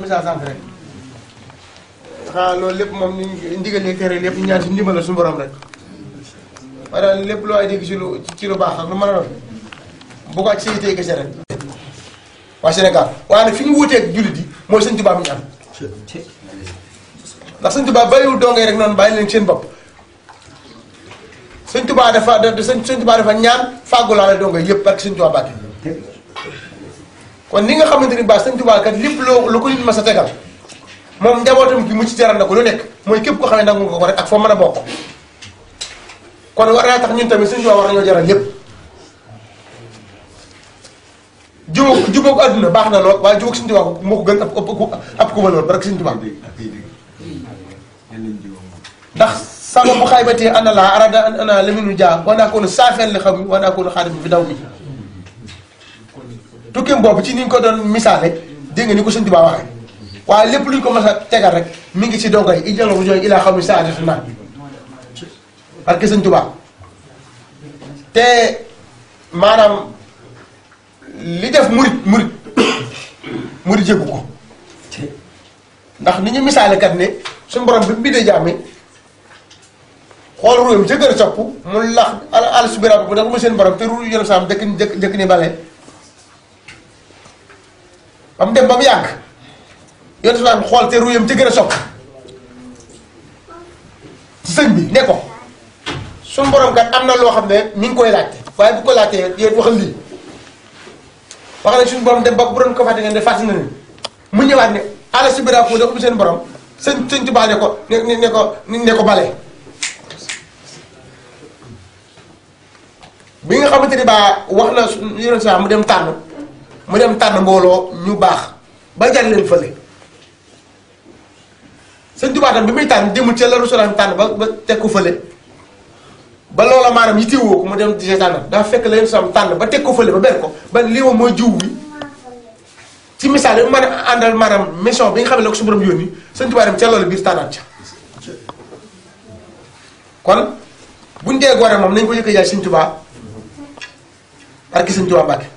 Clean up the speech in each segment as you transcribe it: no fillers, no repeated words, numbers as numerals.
misaal sànq rek xanaa loolu lépp moom ni ndigal li tere lépp ñaan si ndimbal la suñu borom rek maanaam lépp loo ay dégg ci lu baax ak lu mën a doon bu ko ak saytee kese rek waa Sénégal waaye nag fi ñu wuuteeg jullit yi mooy sëñ Tuubaa mi ñu am ndax sëñ Tuubaa bàyyiwul dongee rek noonu bàyyi leen seen bopp sëñ Tuubaa sëñ Tuubaa dafa ñaan fàggulaale dongee yëpp parce que sëñ Tuubaa bàkke kon ni nga xamante ni sëñ Tuubaa kat lépp lu ko nit ma sa tegal moom njabootam gi mu ci jaral na ko lu nekk mooy képp ko xam ne nangu nga ko rek ak foo mën a bokk kon war naa tax ñun tamit sëñ Tuubaa war nañoo jaral lépp jubóog àdduna baax na lool waaye jubóog sëñ Tuubaa moo ko gën ab ko waloon ba rek sëñ Tuubaa ndax sama bu xaybatee ana laa arada ana laminu jaa war naa ko saafeel li xam mi war naa ko xaadim bi fi daw mi tukkeem boobu ci ni ñu ko doon misaale dégg nga ni ko sëñ Tuubaa waxee waaye lépp lu ñu ko mës a tegal rek mi ngi ci dongo yi ijal ko jooy ilaa xam mi saadatu naa parce que sëñ Tuubaa te maanaam li def murit jéggu ko ndax ni ñu misaale kat ne suñu borom bi mu bindee jàmmi xool ruuyam ca gën a sopp mu lax àll subiraat bu dafa ma seen borom te ruuy yële saam dëkk ni bale ba mu dem ba mu yàgg yoon saam xool te ruuyam ca gën a sopp ci sëñ bi ne ko suñu borom kat am na loo xam ne mi ngi koy laajte waaye bu ko laajtee yéen waxal lii wax nañ suñu borom dem ba bu doon ko fàtte ngeen de fàtte na ni mu ñëwaat ne àll subiraat bu dafa ma seen borom sëñ Tuubaa ne ko ne ko bale bi nga xamante ni wax na yeneen saa mu dem tànn mbooloo ñu baax ba jar leen fële sëñ Tuubaa tam bi muy tànn demul ca la Rasulullah tànn ba teg ko fële ba loola maanaam yittewoo ko mu dem di seetaan dafa fekk la yeneen saa tànn ba teg ko fële ba ber ko ba lii moom mooy jiw bi ci misaal yi mën a àndal maanaam mission bi nga xam ne la ko su borom yónni sëñ Tuubaa dem ca loolu biir tànnaat ca kon buñ dee gore moom nañ ko yëkk yaay sëñ Tuubaa parce que sëñ Tuubaa Mbàkke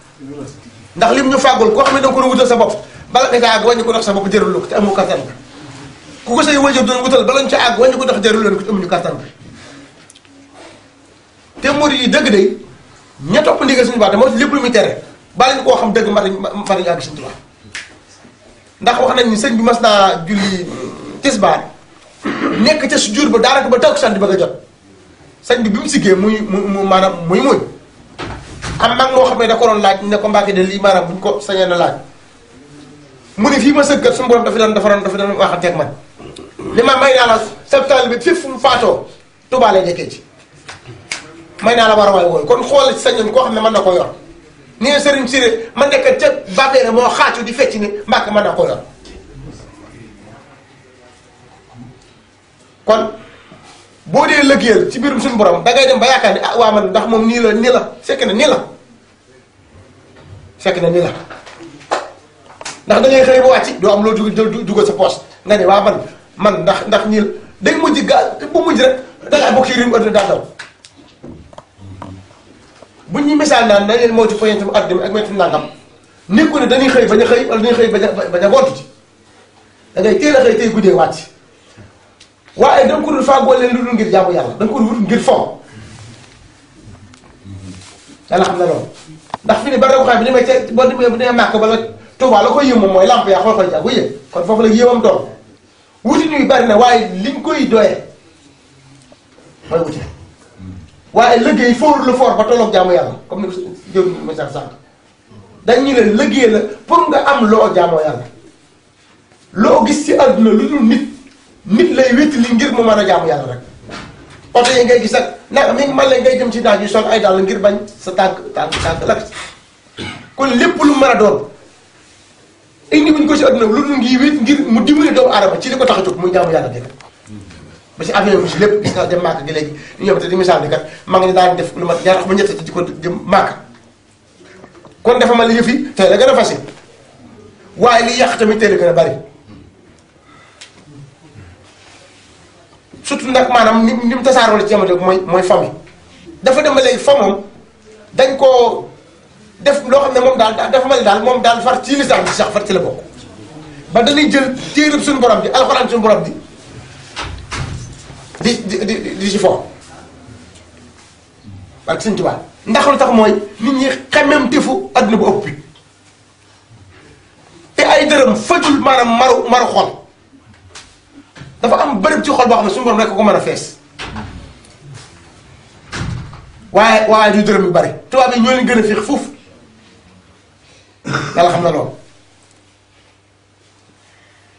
ndax lim ñu fàggul koo xam ne danga ko doon wutal sa bopp bala nga ca àgg wàññi ko dox sa bopp jërul la ko te amu kattan ku ko say wajur doon wutal bala ñu ca àgg wàññi ko dox jërul leen ko te amuñu kattan te murid yi dëgg day ña topp ndigal suñu baax moo lépp lu muy tere bala ñu koo xam dëgg matañu àgg sëñ Tuubaa ndax wax nañ ni sëñ bi mas naa julli tisbaar nekk ca su jur ba daanaka ba takkusaan di bëgg a jot sëñ bi mu siggee muy maanaam muy am mag moo xam ne da ko doon laaj ne ko Mbàkke de lii maanaam buñ ko sañee na laaj mu ne fii ma sëggat suñu borom dafa doon waxanteeg man li ma may naa la septal bi fépp fu mu faatoo Tuubaa lay nekkee ci may naa la war a waay wooyu kon xool ci sañoon koo xam ne mën na ko yor ni nga sëriñ Siré ma nekk ca bàbbeere moo xaacu di fecc ni Mbàkke mën na ko yor kon boo dee lëggéeyal ci biirum suñu borom dangay dem ba yaakaar ni ah waa man ndax moom nii la fekk na nii la ndax da ngay xëy ba wàcc doo am loo dugal sa poche nga ne waa man ndax nii la day mujj bu mujj rek dangaa bokk ci rim adduna daa daw bu ñuy misaal naan na leen moytu poñentam adduna ak moytu nangam nekku ne dañuy xëy bañ a xëy wala dañuy xëy bañ a gontu ci da ngay teel a xëy tey guddee wàcc waaye da nga ko dul fàggoo leen lu dul ngir jaamu yàlla da nga ko dul wut ngir fo yàlla xam na loolu ndax fi ne bari ko xam bi demee ca boo demee bu demee màkk bala Tuubaa la koy yëm moom mooy lamp yaa xool koy jàggu yëg kon foofu la yéemam doon wuti ñuy bari na waaye liñ koy doyee mooy wuti waaye liggéey fóorul lu foor ba tolloog jaamu yàlla comme ni ko jëw message sànq dañ ñu leen liggéey la pour nga am loo jaamoo yàlla loo gis ci àdduna lu dul nit lay wétti li ngir mu mën a jaamu yàlla rek oto yi ngay gis ak nag mi ngi man la ngay jëm ci naaj yu sol ay dàll ngir bañ sa tànk lakk kon lépp lu mën a doon indi buñ ko ci àdduna lu dul ngi wét ngir mu dimbali doomu aadama ci li ko tax a jóg muy jaamu yàlla dëgg ba ci avion bi ci lépp gis nga dem Màkka gi léegi ñu ñëw te di misaal ni kat maa ngi daan def lu ma ñaar ba ñett ci ko jëm Màkka kon dafa ma li yëf yi tey la gën a facile waaye li yàq tamit tey la gën a bari surtout nag maanaam ni mu tasaaroo la ci jamono mooy famille dafa dem ba léegi fa moom dañ koo def loo xam ne moom daal dafa mel ni daal moom daal far ci lislaam bi sax far ci la bokk ba dañuy jël téereb suñu borom bi alxuraan suñu borom di ci fo ak Sëñ Tuubaa ndax lu tax mooy nit ñi xemem tefu adduna bu ëpp te ay dërëm fajul maanaam maru xol dafa am bërëb ci xol boo xam ne suñu borom rek ko mën a fees waaye du dërëm yu bari tubaab yi ñoo leen gën a fiix fuuf yàlla xam na loolu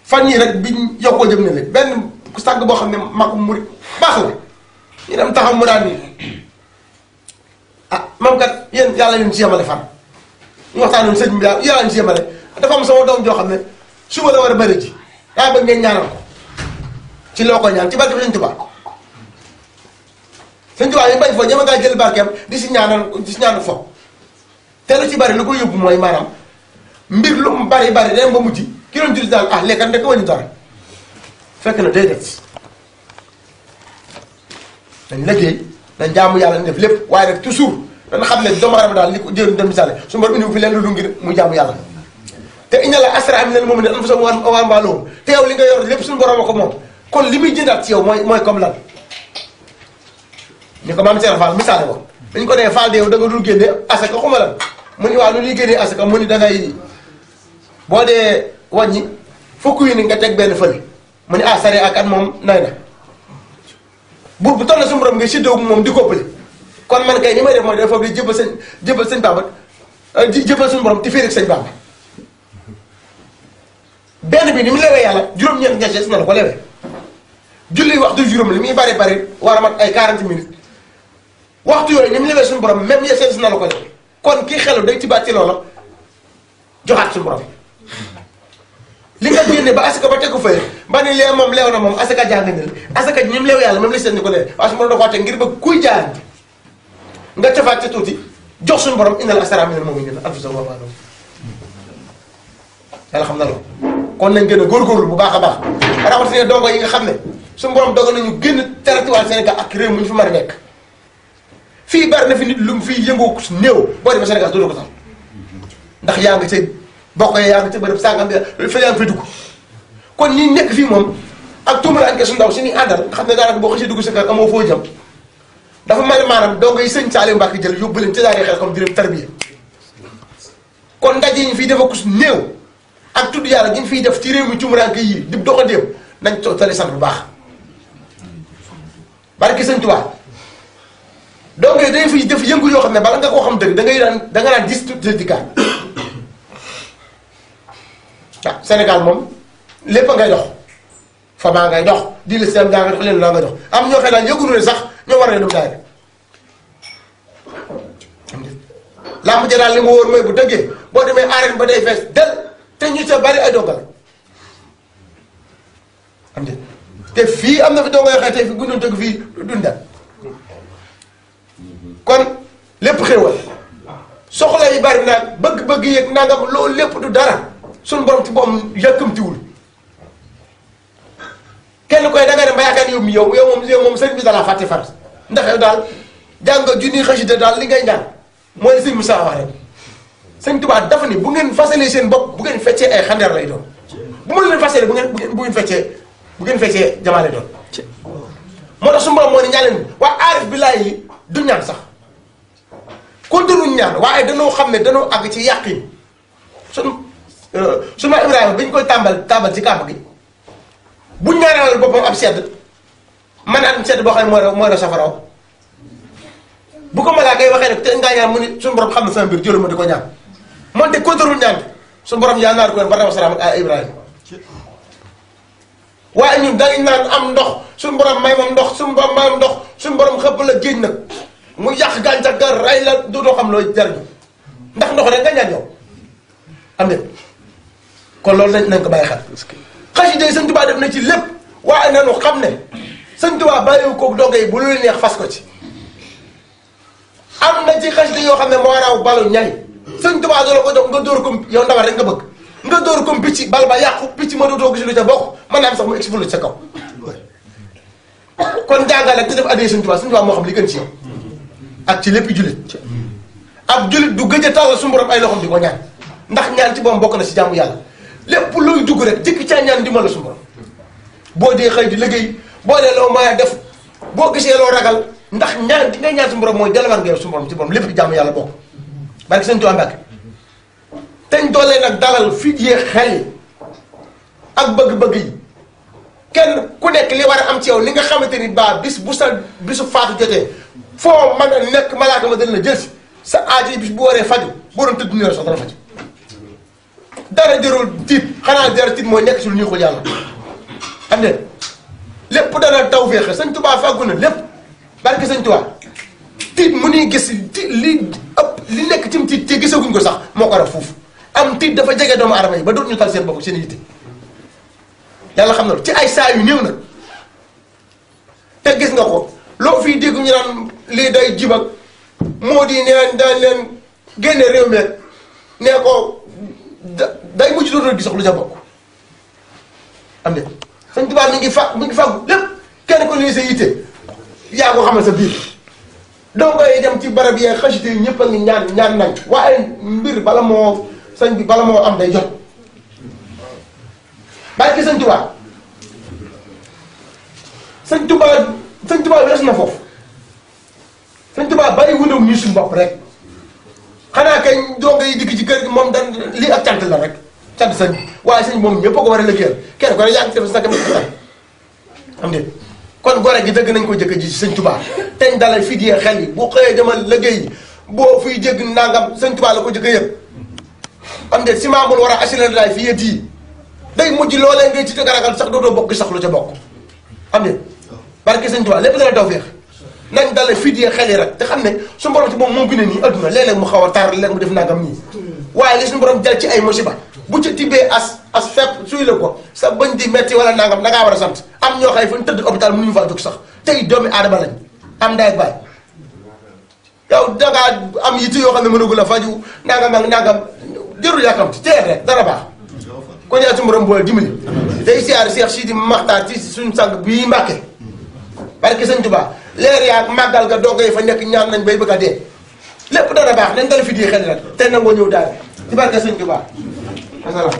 fan yii rek biñ yokkoo jëm ne le benn ku sàgg boo xam ne mag murit baax la ñu dem taxaw mu daan ni moom kat yéen yàlla leen ci yemale fan ñu waxtaan sëñ bi yàlla leen ci yemale dafa am sama doom joo xam ne suba la war a bëri ji daa bëgg ngeen ñaanal ko ci loo ko ñaan ci barke Sëñ Tuubaa Sëñ Tuubaa yi bañ fo ñama ngaa jël barkeem di si ñaanal fo te lu ci bari lu ko yóbbu mooy maanaam mbir lu mu bari dem ba mujj ki doon julli daal lekkat ndek wañu dara fekk na day def dañ liggéey dañ jaamu yàlla def lépp waaye nag toujours dana xam ne doomu aadama daal li ko jëriñ dem misaale su ma indi fi leen lu ngir muy jaamu yàlla te inna la asra min al mu'minin anfusahum wa amwalahum te yow li nga yor lépp suñu borom a ko moom kon li muy jëndaat ci yow mooy comme lan ñu ko maam Cheikh Fall misaale ko dañ ko nee Fall de yow da nga dul génne asaka xuma lan mu ni waaw lu ñuy génnee asaka mu ni da ngay boo dee wàññi fukk yi ni nga teg benn fële mu ni sare ak at moom nay na bu toll na suñu borom nga séddoo moom di koppali kon man kay ni may def mooy dafa di jëbal sëñ Bamba jëbal suñu borom ti féer ak sëñ Bamba benn bi ni mu lewee yàlla juróom-ñeent ñetti na la ko lewee julli waxtu juróom li muy bari war a mat ay 40 minutes waxtu yooyu ni mu lewee suñu borom même yeesees na la ko lewee kon kii xelu day tibaat ci loola joxaat suñu borom li nga génne ba asaka ba teg ko fëy ba ni lee moom leew na moom asaka jàng ni asaka ji ni mu leew yàlla même li seen ni ko lewee waaye su ma doon waxee ngir ba kuy jaar nga cafaat ci tuuti jox suñu borom innal asra minal mu'minina anfusahum wa amwalahum yàlla xam na loolu kon nañ gën a góorgóorlu bu baax a baax rawatina dongo yi nga xam ne suñu borom dogal nañu génn territoire Sénégal ak réew mu ñu fi mën a nekk fii bari na fi nit lu mu fii yëngoo néew boo demee Sénégal doo ko sax ndax yaa ngi ca bokk yaa ngi ca bërëb sàngam bi fa yaa ngi fi dugg kon ñi nekk fii moom ak tumuraanke su ndaw si ñuy àndal nga xam ne daanaka boo xasee dugg sa kër amoo foo jëm dafa mel ni maanaam dongo yi sëñ Saliou Mbacke jël yóbbu leen ci daara xel comme di leen tarbiya kon ndaje yi ñu fiy defa kus néew ak tudd yàlla ñu fiy def ci réew mi tumuraanke yi di dox a déem nañ tali sant bu baax barke sëñ Tuubaa donc dañ fiy def yëngu yoo xam ne bala nga koo xam dëgg da nga naan gis tuuti di kaar waaw Sénégal moom lépp a ngay dox fa maa ngay dox di la seen gaa nga dox leen laa nga dox am ñoo xam ne yëgunu ne sax ñoo war a dem daay làmb ja daal li ma wóor mooy bu dëggee boo demee arène ba day fees del te ñu ca bari ay dongal am de te fii am na fi dongo yoo xam ne tey fi gundoon tëgg fii dundal kon lépp xéwal soxla yi bari nag bëgg-bëgg yeeg nangam loolu lépp du dara suñu borom ci boppam yàkkamtiwul kenn koy da nga dem ba yaakaar yow moom sëriñ bi dalaa fàtte far ndax yow daal jàng junni xasida daal li ngay ñaan mooy sëñ Moussa wax rek sëñ Tuubaa dafa ni bu ngeen fasalee seen bopp bu ngeen feccee ay xandeer lay doon bu ma leen fasalee bu ngeen feccee jamaale doon moo tax suñu borom moo ne ñaan waa aarif billaay yi du ñaan sax kon duruñ ñaan waaye danoo xam ne danoo àgg ci yàqin sunu ma Ibrahima bi ñu koy tàmbal ci kàmb gi bu ñaanal boppam ab sedd man am sedd boo xam ne mooy la safaraw bu ko malaaka yi waxee nag te ngaa ñaan mu ni suñu borom xam na sama mbir jëlu ma di ko ñaan moonte kontarul ñaan suñu borom yaa naar ko wen ba dama salaam ak Ibrahima waaye ñun dañu naan am ndox suñu borom may moom ndox suñu borom may moom ndox suñu borom xëpp la géej nag mu yàq gàncax ga rey la dootoo xam looy jariñu ndax ndox rek nga ñaan yow am na kon loolu nañ ko bàyyi xel xasida yi Sëñ Tuubaa def na ci lépp waaye nañu xam ne Sëñ Tuubaa bàyyiwu ko dongo yi bu lu neex fas ko ci am na ci xasida yoo xam ne moo raw balu ñay Sëñ Tuubaa doo la ko jox nga dóor ko yow ndawal rek nga bëgg nga dóor ko picc bal ba yàqu picc ma dootoo gis lu ca bokk mën naa am sax mu explose sa kaw kon jàngal ak te def addee Sëñ Tuubaa Sëñ Tuubaa moo xam li gën ci yow ak ci lépp jullit ab jullit du gëj a tàllal suñu borom ay loxoom di ko ñaan ndax ñaan ci boom bokk na ci jàmm yàlla lépp looy dugg rek jëkk caa ñaan dimbal la suñu borom boo dee xëy di liggéey boo dee loo mën a def boo gisee loo ragal ndax ñaan di nga ñaan suñu borom mooy delluwaat nga yow suñu borom ci borom lépp jàmm yàlla bokk barke sëñ Tuubaa Mbàkke teñ doolee nag dalal fit yee xel yi ak bëgg-bëgg yi kenn ku nekk li war a am ci yow li nga xamante ni bis bu sa bisu faatu jotee foo mën a nekk malaaka ma dana la jël si sa aaji bis bu waree faju boo doon tëdd nii la sax dana faj dara jërul tiit xanaa dara tiit mooy nekk si lu ñuy xool yàlla xam ne lépp dana taw féexe sëñ Tuubaa fàggu na lépp barke sëñ Tuubaa tiit mu nuy gis li nekk cim tiit te gisaguñ ko sax moo ko def foofu am tiit dafa jege doomu aadama yi ba dootuñu tal seen bopp seen yitte yàlla xam na ci ay saa yu néew nag te gis nga ko loo fii dégg ñu naan lii day jibak moo di neen daañ leen génne réew mi ne ko day mujj dootoo gis lu ca bokk am ne sëñ Tuubaa mi ngi fàggu lépp kenn ko lii sa yitte yaa ko xamal sa biir donc ay dem ci barab yee xasité yi ñëpp a ngi ñaan nañ waaye mbir bala moo sëñ bi bala moo am day jot barke sëñ Tuubaa sëñ Tuubaa wees na foofu sëñ Tuubaa bàyyi wundaw ñu suñu bopp rek xanaa kay doo ngay dikk ci kër gi moom dan lii ak cant la rek cant sëñ bi waaye sëñ moom ñëpp a ko war a liggéeyal kenn ko ne yaa ngi def sa kam am de kon gore gi dëgg nañ ko jëkk ji ci sëñ Tuubaa teñ dalal fii di xel yi bu xëyee demal liggéey boo fiy jégg nangam sëñ Tuubaa la ko jëkk yëg am de ciment mun war a assurer daay fii yët yi day mujj loolee ngay ci tëgg ragal sax dootoo bokk sax lu ca bokk am de barke sëñ Tuubaa lépp dana taw féex nañ dale fii di xel yi rek te xam ne suñu borom ci moom moo gën a nii adduna léeg-léeg mu xaw a taar léeg mu def nangam nii waaye li suñu borom jël ci ay musiba bu ca tibbee as fepp suy la ko sa bañ di metti wala nangam da ngaa war a sant am ñoo xay fa ñu tëdd hôpital mënuñu faa jóg sax tey doomi aadama lañ am ndey ak baay yow dangaa am yitte yoo xam ne mënagul a faju nangam ak nangam jërul yàkkamti teel rek dara baax ko ñaan suñu borom boole dimbali day siyaar Cheikh Sidi Maxtaar ci suñu sang bii Mbàkke barke sëñ Tuubaa leer yaa màggal ga doo koy fa nekk ñaan nañ bay bëgg a dee lépp dana baax nañ dala fi di xel rek te nangoo ñëw daal ci barke sëñ Tuubaa asalaam